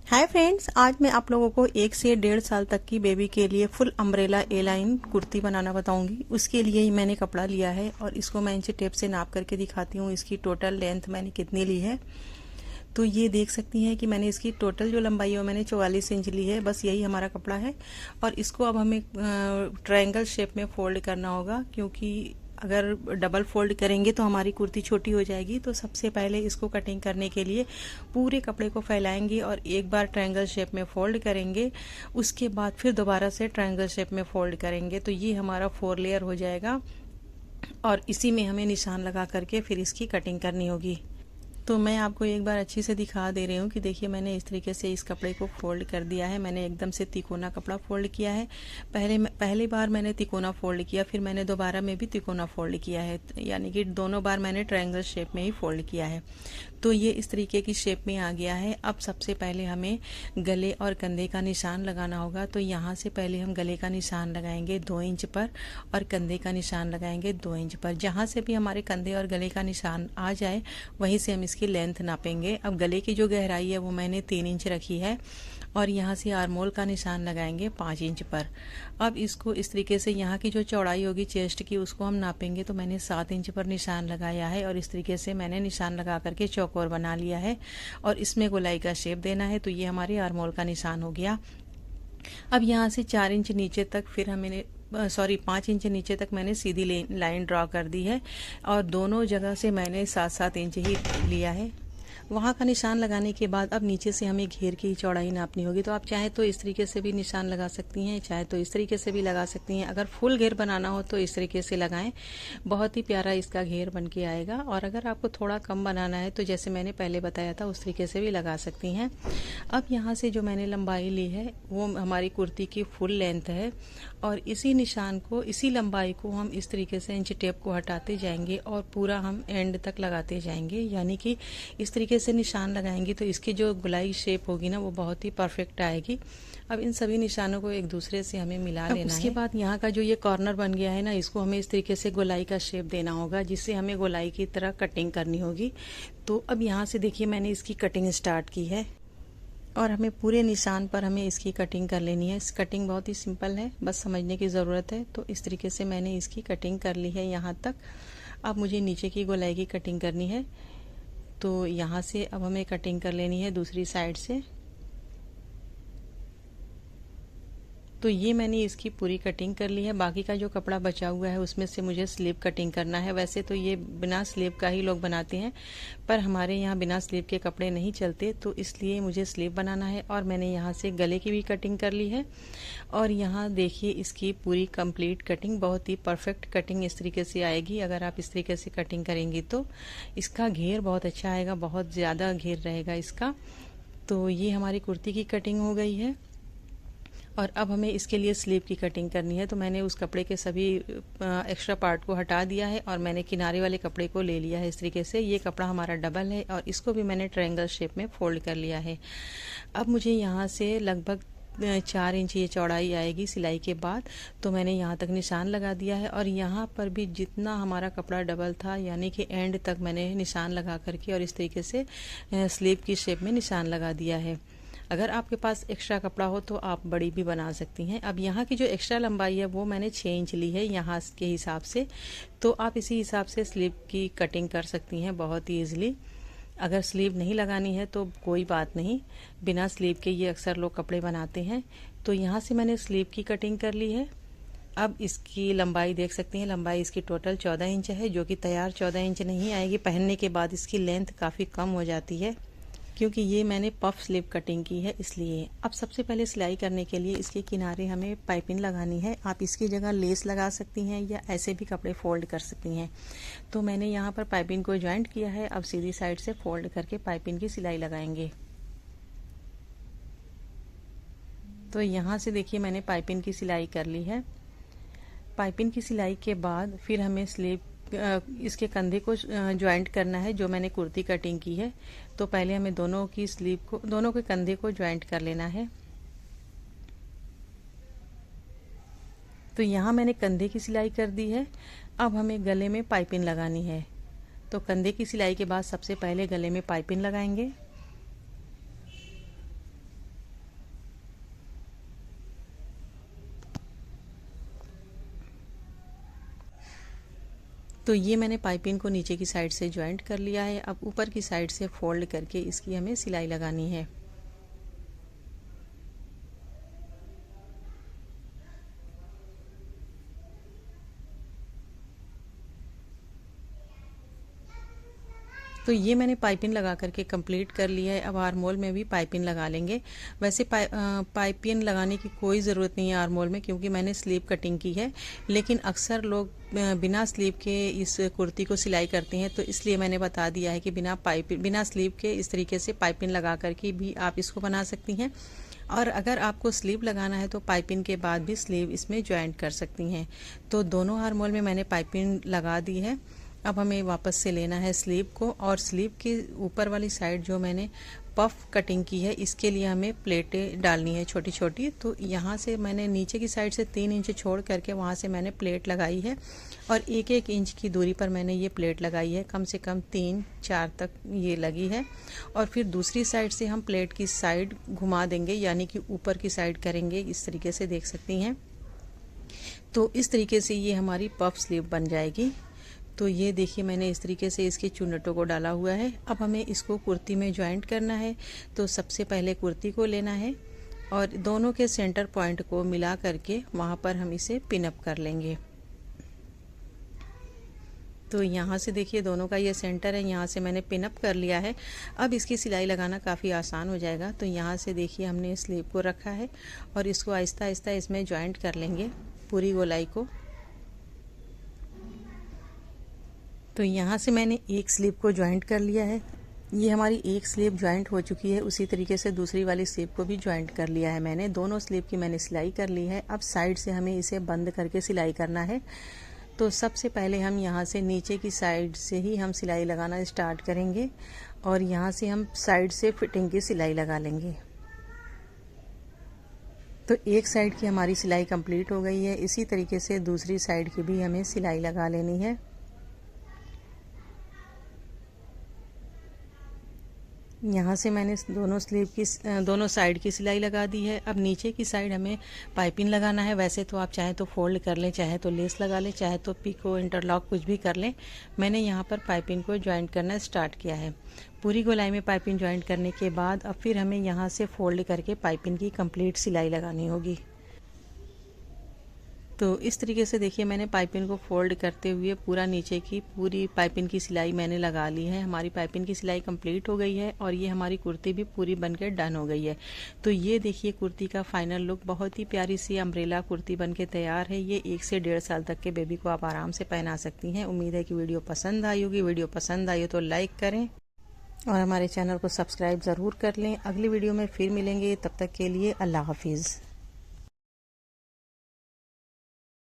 Hi friends, आज मैं आप लोगों को 1 से 1.5 साल तक की बेबी के लिए फुल अम्ब्रेला ए लाइन कुर्ती बनाना बताऊंगी। उसके लिए ही मैंने कपड़ा लिया है और इसको मैं इंची टेप से नाप करके दिखाती हूँ। इसकी टोटल लेंथ मैंने कितनी ली है तो ये देख सकती हैं कि मैंने इसकी टोटल जो लंबाई है वो मैंने 44 इंच ली है। बस यही हमारा कपड़ा है और इसको अब हमें ट्रायंगल शेप में फोल्ड करना होगा, क्योंकि अगर डबल फोल्ड करेंगे तो हमारी कुर्ती छोटी हो जाएगी। तो सबसे पहले इसको कटिंग करने के लिए पूरे कपड़े को फैलाएंगे और एक बार ट्रायंगल शेप में फोल्ड करेंगे, उसके बाद फिर दोबारा से ट्रायंगल शेप में फोल्ड करेंगे। तो ये हमारा 4 लेयर हो जाएगा और इसी में हमें निशान लगा करके फिर इसकी कटिंग करनी होगी। तो मैं आपको एक बार अच्छी से दिखा दे रही हूँ कि देखिए मैंने इस तरीके से इस कपड़े को फोल्ड कर दिया है। मैंने एकदम से तिकोना कपड़ा फोल्ड किया है। पहली बार मैंने तिकोना फोल्ड किया, फिर मैंने दोबारा में भी तिकोना फोल्ड किया है, यानी कि दोनों बार मैंने ट्रायंगल शेप में ही फोल्ड किया है। तो ये इस तरीके की शेप में आ गया है। अब सबसे पहले हमें गले और कंधे का निशान लगाना होगा। तो यहाँ से पहले हम गले का निशान लगाएंगे 2 इंच पर और कंधे का निशान लगाएंगे 2 इंच पर। जहाँ से भी हमारे कंधे और गले का निशान आ जाए वहीं से हम इसकी लेंथ नापेंगे। अब गले की जो गहराई है वो मैंने 3 इंच रखी है और यहाँ से आर्मोल का निशान लगाएंगे 5 इंच पर। अब इसको इस तरीके से यहाँ की जो चौड़ाई होगी चेस्ट की उसको हम नापेंगे। तो मैंने 7 इंच पर निशान लगाया है और इस तरीके से मैंने निशान लगा करके चौकोर बना लिया है और इसमें गोलाई का शेप देना है। तो ये हमारी आर्मोल का निशान हो गया। अब यहाँ से 4 इंच नीचे तक फिर हमें 5 इंच नीचे तक मैंने सीधी लाइन ड्रॉ कर दी है और दोनों जगह से मैंने 7-7 इंच ही लिया है। वहाँ का निशान लगाने के बाद अब नीचे से हमें घेर की चौड़ाई नापनी होगी। तो आप चाहे तो इस तरीके से भी निशान लगा सकती हैं, चाहे तो इस तरीके से भी लगा सकती हैं। अगर फुल घेर बनाना हो तो इस तरीके से लगाएं, बहुत ही प्यारा इसका घेर बन के आएगा। और अगर आपको थोड़ा कम बनाना है तो जैसे मैंने पहले बताया था उस तरीके से भी लगा सकती हैं। अब यहाँ से जो मैंने लंबाई ली है वो हमारी कुर्ती की फुल लेंथ है और इसी निशान को, इसी लंबाई को हम इस तरीके से इंच टेप को हटाते जाएंगे और पूरा हम एंड तक लगाते जाएंगे। यानी कि इस तरीके से निशान लगाएंगे तो इसकी जो गोलाई शेप होगी ना वो बहुत ही परफेक्ट आएगी। अब इन सभी निशानों को एक दूसरे से हमें मिला लेना है। उसके बाद यहाँ का जो ये कॉर्नर बन गया है ना, इसको हमें इस तरीके से गोलाई का शेप देना होगा, जिससे हमें गोलाई की तरह कटिंग करनी होगी। तो अब यहाँ से देखिए मैंने इसकी कटिंग स्टार्ट की है और हमें पूरे निशान पर हमें इसकी कटिंग कर लेनी है। इस कटिंग बहुत ही सिंपल है, बस समझने की ज़रूरत है। तो इस तरीके से मैंने इसकी कटिंग कर ली है यहाँ तक। अब मुझे नीचे की गोलाई की कटिंग करनी है। तो यहाँ से अब हमें कटिंग कर लेनी है दूसरी साइड से। तो ये मैंने इसकी पूरी कटिंग कर ली है। बाकी का जो कपड़ा बचा हुआ है उसमें से मुझे स्लीव कटिंग करना है। वैसे तो ये बिना स्लीव का ही लोग बनाते हैं, पर हमारे यहाँ बिना स्लीव के कपड़े नहीं चलते, तो इसलिए मुझे स्लीव बनाना है। और मैंने यहाँ से गले की भी कटिंग कर ली है और यहाँ देखिए इसकी पूरी कंप्लीट कटिंग, बहुत ही परफेक्ट कटिंग इस तरीके से आएगी। अगर आप इस तरीके से कटिंग करेंगी तो इसका घेर बहुत अच्छा आएगा, बहुत ज़्यादा घेर रहेगा इसका। तो ये हमारी कुर्ती की कटिंग हो गई है और अब हमें इसके लिए स्लीव की कटिंग करनी है। तो मैंने उस कपड़े के सभी एक्स्ट्रा पार्ट को हटा दिया है और मैंने किनारे वाले कपड़े को ले लिया है इस तरीके से। ये कपड़ा हमारा डबल है और इसको भी मैंने ट्रायंगल शेप में फोल्ड कर लिया है। अब मुझे यहाँ से लगभग 4 इंच ये चौड़ाई आएगी सिलाई के बाद। तो मैंने यहाँ तक निशान लगा दिया है और यहाँ पर भी जितना हमारा कपड़ा डबल था यानी कि एंड तक मैंने निशान लगा करके और इस तरीके से स्लीव की शेप में निशान लगा दिया है। अगर आपके पास एक्स्ट्रा कपड़ा हो तो आप बड़ी भी बना सकती हैं। अब यहाँ की जो एक्स्ट्रा लंबाई है वो मैंने 6 इंच ली है यहाँ के हिसाब से। तो आप इसी हिसाब से स्लीव की कटिंग कर सकती हैं बहुत ही ईजिली। अगर स्लीव नहीं लगानी है तो कोई बात नहीं, बिना स्लीव के ये अक्सर लोग कपड़े बनाते हैं। तो यहाँ से मैंने स्लीव की कटिंग कर ली है। अब इसकी लंबाई देख सकती हैं, लंबाई इसकी टोटल 14 इंच है, जो कि तैयार 14 इंच नहीं आएगी। पहनने के बाद इसकी लेंथ काफ़ी कम हो जाती है, क्योंकि ये मैंने पफ स्लीव कटिंग की है इसलिए। अब सबसे पहले सिलाई करने के लिए इसके किनारे हमें पाइपिंग लगानी है। आप इसकी जगह लेस लगा सकती हैं या ऐसे भी कपड़े फोल्ड कर सकती हैं। तो मैंने यहाँ पर पाइपिंग को ज्वाइंट किया है। अब सीधी साइड से फोल्ड करके पाइपिंग की सिलाई लगाएंगे। तो यहाँ से देखिए मैंने पाइपिंग की सिलाई कर ली है। पाइपिंग की सिलाई के बाद फिर हमें स्लीव इसके कंधे को ज्वाइंट करना है, जो मैंने कुर्ती कटिंग की है। तो पहले हमें दोनों की स्लीव को, दोनों के कंधे को ज्वाइंट कर लेना है। तो यहाँ मैंने कंधे की सिलाई कर दी है। अब हमें गले में पाइपिंग लगानी है। तो कंधे की सिलाई के बाद सबसे पहले गले में पाइपिंग लगाएंगे। तो ये मैंने पाइपिंग को नीचे की साइड से ज्वाइंट कर लिया है। अब ऊपर की साइड से फोल्ड करके इसकी हमें सिलाई लगानी है। तो ये मैंने पाइपिंग लगा करके कंप्लीट कर लिया है। अब आर्म होल में भी पाइपिंग लगा लेंगे। वैसे पाइपिंग लगाने की कोई ज़रूरत नहीं है आर्म होल में, क्योंकि मैंने स्लीव कटिंग की है। लेकिन अक्सर लोग बिना स्लीव के इस कुर्ती को सिलाई करते हैं, तो इसलिए मैंने बता दिया है कि बिना स्लीव के इस तरीके से पाइपिंग लगा करके भी आप इसको बना सकती हैं। और अगर आपको स्लीव लगाना है तो पाइपिंग के बाद भी स्लीव इसमें ज्वाइंट कर सकती हैं। तो दोनों आर्म होल में मैंने पाइपिंग लगा दी है। अब हमें वापस से लेना है स्लीव को, और स्लीव के ऊपर वाली साइड जो मैंने पफ कटिंग की है, इसके लिए हमें प्लेटें डालनी है छोटी छोटी। तो यहाँ से मैंने नीचे की साइड से 3 इंच छोड़ करके वहाँ से मैंने प्लेट लगाई है, और 1-1 इंच की दूरी पर मैंने ये प्लेट लगाई है। कम से कम 3-4 तक ये लगी है। और फिर दूसरी साइड से हम प्लेट की साइड घुमा देंगे, यानी कि ऊपर की साइड करेंगे। इस तरीके से देख सकती हैं। तो इस तरीके से ये हमारी पफ स्लीव बन जाएगी। तो ये देखिए मैंने इस तरीके से इसके चुन्नटों को डाला हुआ है। अब हमें इसको कुर्ती में ज्वाइंट करना है। तो सबसे पहले कुर्ती को लेना है और दोनों के सेंटर पॉइंट को मिला करके वहाँ पर हम इसे पिन अप कर लेंगे। तो यहाँ से देखिए दोनों का ये सेंटर है, यहाँ से मैंने पिन अप कर लिया है। अब इसकी सिलाई लगाना काफ़ी आसान हो जाएगा। तो यहाँ से देखिए हमने स्लीव को रखा है और इसको आहिस्ता आहिस्ता इसमें ज्वाइंट कर लेंगे पूरी गोलाई को। तो यहाँ से मैंने एक स्लीव को ज्वाइंट कर लिया है। ये हमारी एक स्लीव ज्वाइंट हो चुकी है। उसी तरीके से दूसरी वाली स्लीव को भी ज्वाइंट कर लिया है मैंने। दोनों स्लीव की मैंने सिलाई कर ली है। अब साइड से हमें इसे बंद करके सिलाई करना है। तो सबसे पहले हम यहाँ से नीचे की साइड से ही हम सिलाई लगाना स्टार्ट करेंगे, और यहाँ से हम साइड से फिटिंग की सिलाई लगा लेंगे। तो एक साइड की हमारी सिलाई कंप्लीट हो गई है। इसी तरीके से दूसरी साइड की भी हमें सिलाई लगा लेनी है। यहाँ से मैंने दोनों साइड की सिलाई लगा दी है। अब नीचे की साइड हमें पाइपिंग लगाना है। वैसे तो आप चाहे तो फोल्ड कर लें, चाहे तो लेस लगा लें, चाहे तो पिको इंटरलॉक कुछ भी कर लें। मैंने यहाँ पर पाइपिंग को ज्वाइंट करना स्टार्ट किया है। पूरी गोलाई में पाइपिंग ज्वाइंट करने के बाद अब फिर हमें यहाँ से फोल्ड करके पाइपिंग की कंप्लीट सिलाई लगानी होगी। तो इस तरीके से देखिए मैंने पाइपिंग को फोल्ड करते हुए पूरा नीचे की पूरी पाइपिंग की सिलाई मैंने लगा ली है। हमारी पाइपिंग की सिलाई कंप्लीट हो गई है और ये हमारी कुर्ती भी पूरी बनकर डन हो गई है। तो ये देखिए कुर्ती का फाइनल लुक, बहुत ही प्यारी सी अम्ब्रेला कुर्ती बनके तैयार है। ये 1 से 1.5 साल तक के बेबी को आप आराम से पहना सकती हैं। उम्मीद है कि वीडियो पसंद आई होगी। वीडियो पसंद आई हो तो लाइक करें और हमारे चैनल को सब्सक्राइब ज़रूर कर लें। अगली वीडियो में फिर मिलेंगे, तब तक के लिए अल्लाह हाफिज़।